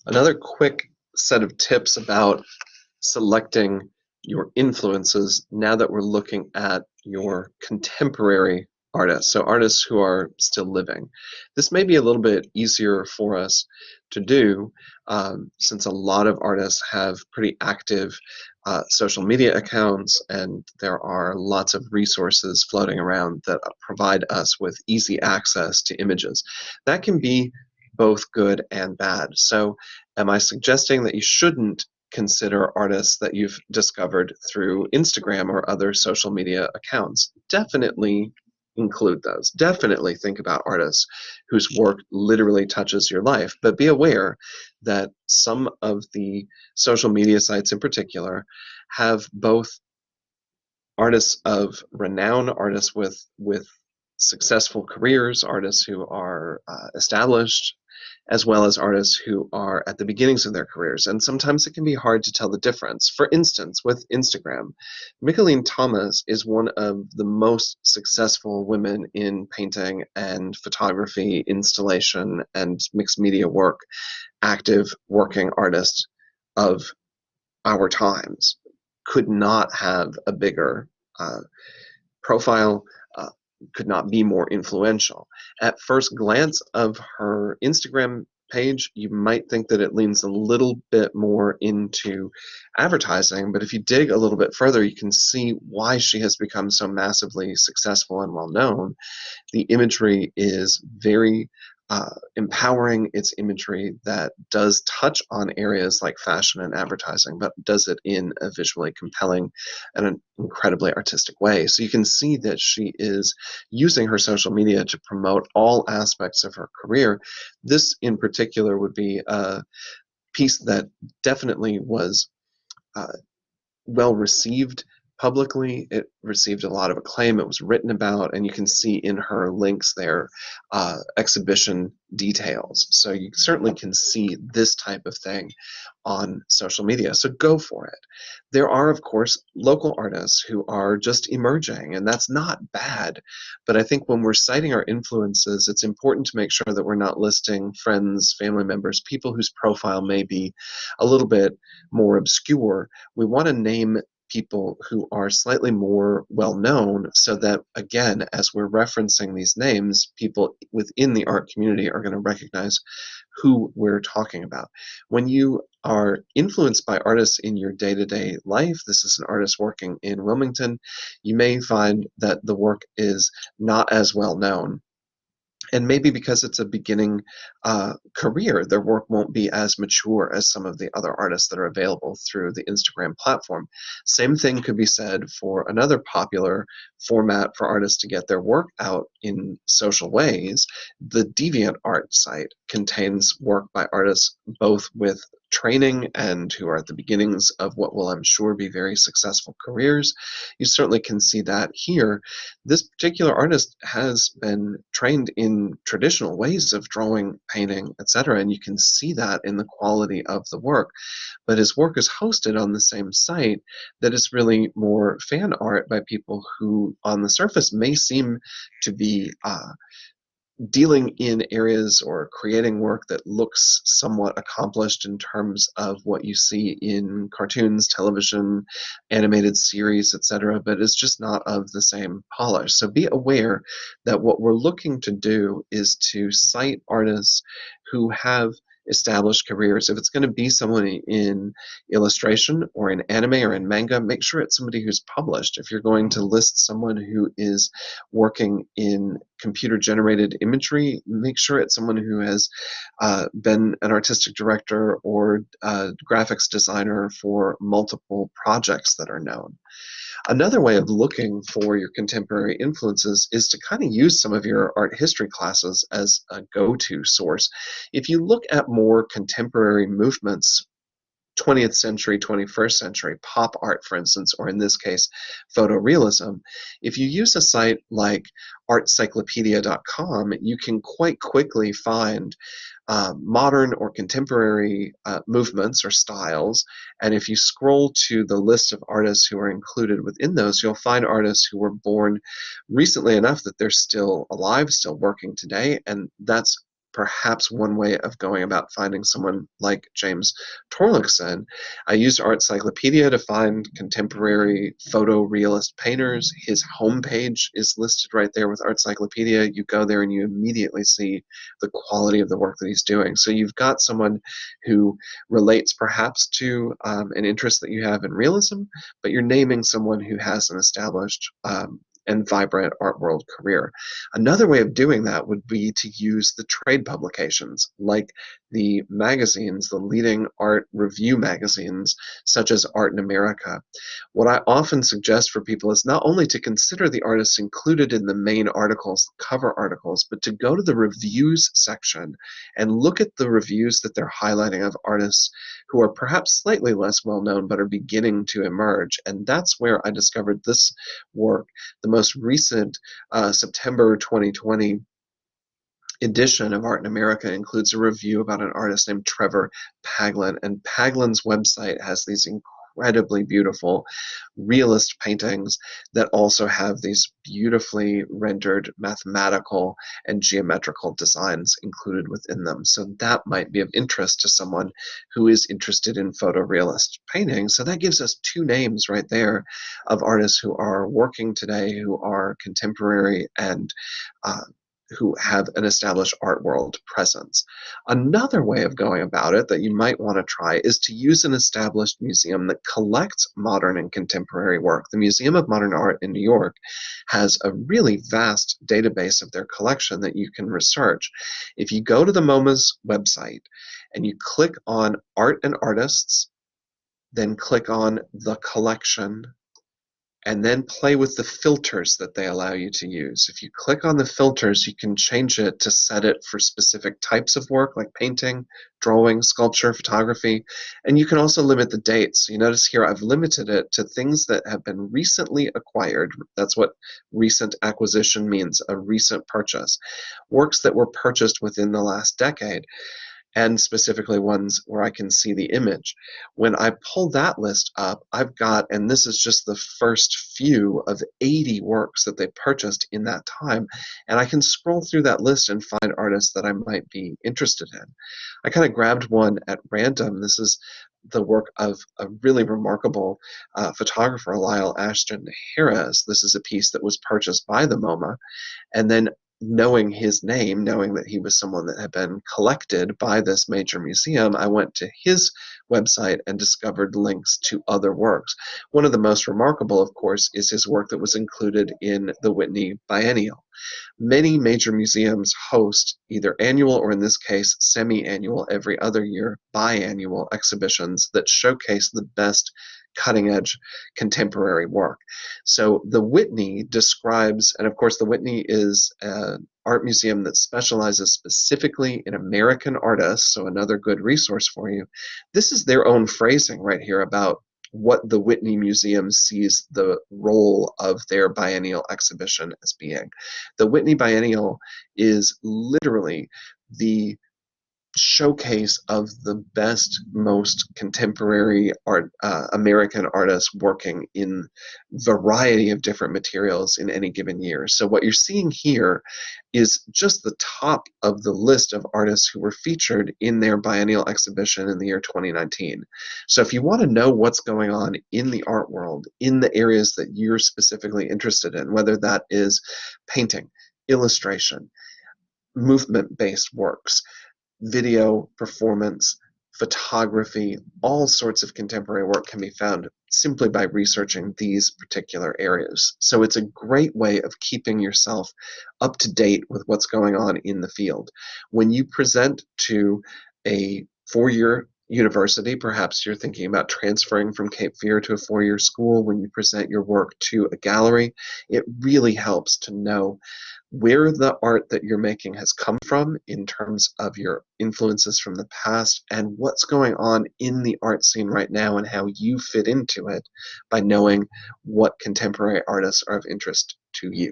Another quick set of tips about selecting your influences now that we're looking at your contemporary artists, so artists who are still living. This may be a little bit easier for us to do since a lot of artists have pretty active social media accounts, and there are lots of resources floating around that provide us with easy access to images. That can be both good and bad. So, am I suggesting that you shouldn't consider artists that you've discovered through Instagram or other social media accounts? Definitely include those. Definitely think about artists whose work literally touches your life. But be aware that some of the social media sites in particular have both artists of renown, artists with successful careers, artists who are established, as well as artists who are at the beginnings of their careers. And sometimes it can be hard to tell the difference. For instance, with Instagram, Mickalene Thomas is one of the most successful women in painting and photography, installation, and mixed media work, active working artist of our times. Could not have a bigger profile, uh, could not be more influential. At first glance of her Instagram page, you might think that it leans a little bit more into advertising, but if you dig a little bit further, you can see why she has become so massively successful and well known. The imagery is very empowering. It's imagery that does touch on areas like fashion and advertising, but does it in a visually compelling and an incredibly artistic way. So you can see that she is using her social media to promote all aspects of her career. This in particular would be a piece that definitely was uh, well received publicly. It received a lot of acclaim. It was written about, and you can see in her links there exhibition details. So you certainly can see this type of thing on social media. So go for it. There are, of course, local artists who are just emerging, and that's not bad. But I think when we're citing our influences, it's important to make sure that we're not listing friends, family members, people whose profile may be a little bit more obscure. We want to name people who are slightly more well known so that, again, as we're referencing these names, people within the art community are going to recognize who we're talking about. When you are influenced by artists in your day to day life, this is an artist working in Wilmington, you may find that the work is not as well known, and maybe because it's a beginning career, their work won't be as mature as some of the other artists that are available through the Instagram platform. Same thing could be said for another popular format for artists to get their work out in social ways. The DeviantArt site contains work by artists both with training and who are at the beginnings of what will, I'm sure, be very successful careers. You certainly can see that here. This particular artist has been trained in traditional ways of drawing, painting, etc., and you can see that in the quality of the work. But his work is hosted on the same site that is really more fan art by people who, on the surface, may seem to be dealing in areas or creating work that looks somewhat accomplished in terms of what you see in cartoons, television, animated series, etc., but it's just not of the same polish. So be aware that what we're looking to do is to cite artists who have established careers. If it's going to be someone in illustration or in anime or in manga, make sure it's somebody who's published. If you're going to list someone who is working in computer generated imagery, make sure it's someone who has been an artistic director or graphics designer for multiple projects that are known. Another way of looking for your contemporary influences is to kind of use some of your art history classes as a go-to source. If you look at more contemporary movements, 20th century, 21st century pop art, for instance, or in this case, photorealism, if you use a site like artcyclopedia.com, you can quite quickly find modern or contemporary movements or styles. And if you scroll to the list of artists who are included within those, you'll find artists who were born recently enough that they're still alive, still working today, and that's perhaps one way of going about finding someone like James Torlakson. I used Artcyclopedia to find contemporary photorealist painters. His homepage is listed right there with Artcyclopedia. You go there and you immediately see the quality of the work that he's doing. So you've got someone who relates perhaps to an interest that you have in realism, but you're naming someone who has an established and vibrant art world career. Another way of doing that would be to use the trade publications, like the magazines, the leading art review magazines, such as Art in America. What I often suggest for people is not only to consider the artists included in the main articles, cover articles, but to go to the reviews section and look at the reviews that they're highlighting of artists who are perhaps slightly less well known but are beginning to emerge. And that's where I discovered this work. The most recent September 2020 edition of Art in America includes a review about an artist named Trevor Paglen, and Paglen's website has these incredibly beautiful realist paintings that also have these beautifully rendered mathematical and geometrical designs included within them. So that might be of interest to someone who is interested in photorealist painting. So that gives us two names right there of artists who are working today, who are contemporary and who have an established art world presence. Another way of going about it that you might want to try is to use an established museum that collects modern and contemporary work. The Museum of Modern Art in New York has a really vast database of their collection that you can research. If you go to the MoMA's website and you click on Art and Artists, then click on the collection, and then play with the filters that they allow you to use. If you click on the filters, you can change it to set it for specific types of work like painting, drawing, sculpture, photography, and you can also limit the dates. You notice here I've limited it to things that have been recently acquired. That's what recent acquisition means, a recent purchase. Works that were purchased within the last decade, and specifically ones where I can see the image. When I pull that list up, I've got, and this is just the first few of 80 works that they purchased in that time, and I can scroll through that list and find artists that I might be interested in. I kind of grabbed one at random. This is the work of a really remarkable photographer, Lyle Ashton Harris. This is a piece that was purchased by the MoMA, and then knowing his name, knowing that he was someone that had been collected by this major museum, I went to his website and discovered links to other works. One of the most remarkable, of course, is his work that was included in the Whitney Biennial. Many major museums host either annual or, in this case, semi-annual, every other year, biannual exhibitions that showcase the best cutting-edge contemporary work. So the Whitney describes, and of course the Whitney is an art museum that specializes specifically in American artists, so another good resource for you. This is their own phrasing right here about what the Whitney Museum sees the role of their biennial exhibition as being. The Whitney Biennial is literally the showcase of the best, most contemporary art, American artists working in variety of different materials in any given year. So what you're seeing here is just the top of the list of artists who were featured in their biennial exhibition in the year 2019. So if you want to know what's going on in the art world, in the areas that you're specifically interested in, whether that is painting, illustration, movement-based works, video, performance, photography, all sorts of contemporary work can be found simply by researching these particular areas. So it's a great way of keeping yourself up to date with what's going on in the field. When you present to a four-year university, perhaps you're thinking about transferring from Cape Fear to a four-year school, when you present your work to a gallery, it really helps to know where the art that you're making has come from in terms of your influences from the past and what's going on in the art scene right now and how you fit into it by knowing what contemporary artists are of interest to you.